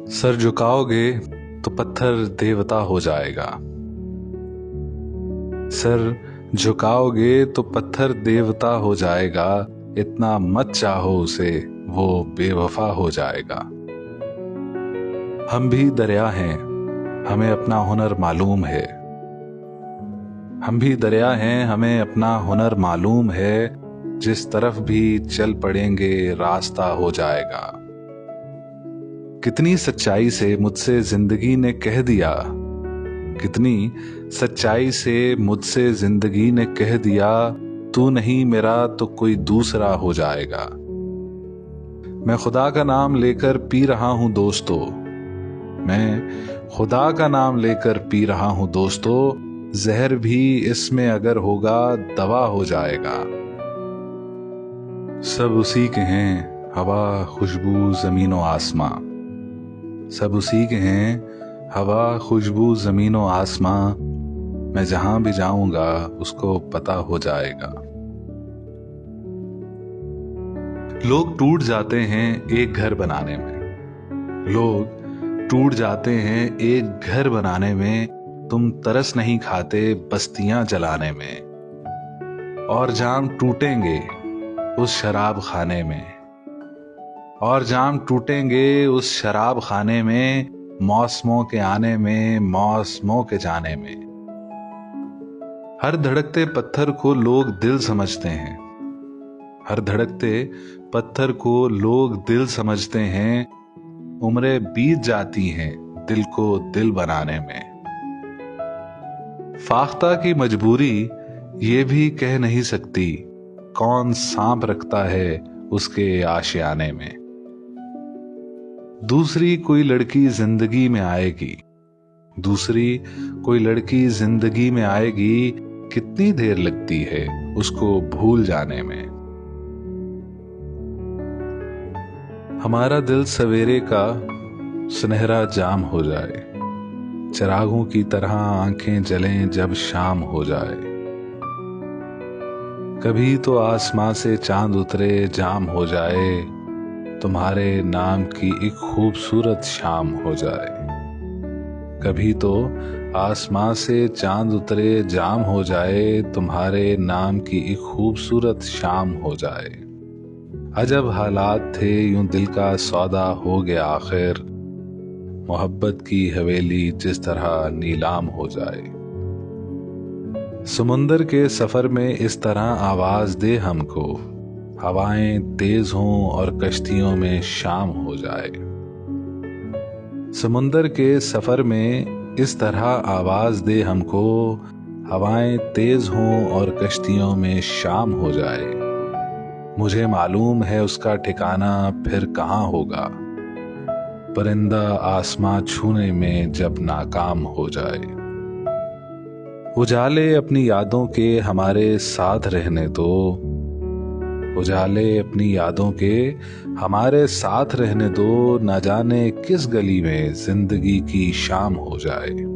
Sir झुकाओगे तो पत्थर देवता हो जाएगा। सर झुकाओगे तो पत्थर देवता हो जाएगा। इतना मत चाहो उसे, वो बेवफा हो जाएगा। हम भी दरिया हैं, हमें अपना हुनर मालूम है। हम भी दरिया हैं, हमें अपना हुनर मालूम है। जिस तरफ भी चल पड़ेंगे रास्ता हो जाएगा। कितनी सच्चाई से मुझसे जिंदगी ने कह दिया, कितनी सच्चाई से मुझसे जिंदगी ने कह दिया, तू नहीं मेरा तो कोई दूसरा हो जाएगा। मैं खुदा का नाम लेकर पी रहा हूं दोस्तों, मैं खुदा का नाम लेकर पी रहा हूं दोस्तों। जहर भी इसमें अगर होगा दवा हो जाएगा। सब उसी के हैं, हवा खुशबू जमीन व आसमां। सब उसी के हैं, हवा खुशबू जमीन व आसमां। मैं जहां भी जाऊंगा उसको पता हो जाएगा। लोग टूट जाते हैं एक घर बनाने में। लोग टूट जाते हैं एक घर बनाने में। तुम तरस नहीं खाते बस्तियां जलाने में। और जाम टूटेंगे उस शराब खाने में। और जाम टूटेंगे उस शराब खाने में। मौसमों के आने में, मौसमों के जाने में। हर धड़कते पत्थर को लोग दिल समझते हैं। हर धड़कते पत्थर को लोग दिल समझते हैं। उम्रें बीत जाती हैं दिल को दिल बनाने में। फाख्ता की मजबूरी ये भी कह नहीं सकती, कौन सांप रखता है उसके आशियाने में। दूसरी कोई लड़की जिंदगी में आएगी, दूसरी कोई लड़की जिंदगी में आएगी। कितनी देर लगती है उसको भूल जाने में। हमारा दिल सवेरे का सुनहरा जाम हो जाए। चिरागों की तरह आंखें जलें जब शाम हो जाए। कभी तो आसमां से चांद उतरे जाम हो जाए। तुम्हारे नाम की एक खूबसूरत शाम हो जाए। कभी तो आसमां से चांद उतरे जाम हो जाए। तुम्हारे नाम की एक खूबसूरत शाम हो जाए। अजब हालात थे यूं दिल का सौदा हो गया आखिर। मोहब्बत की हवेली जिस तरह नीलाम हो जाए। समुंदर के सफर में इस तरह आवाज दे हमको, हवाएं तेज हों और कश्तियों में शाम हो जाए। समुंदर के सफर में इस तरह आवाज दे हमको, हवाएं तेज हों और कश्तियों में शाम हो जाए। मुझे मालूम है उसका ठिकाना फिर कहाँ होगा, परिंदा आसमां छूने में जब नाकाम हो जाए। उजाले अपनी यादों के हमारे साथ रहने दो, उजाले अपनी यादों के हमारे साथ रहने दो। न जाने किस गली में जिंदगी की शाम हो जाए।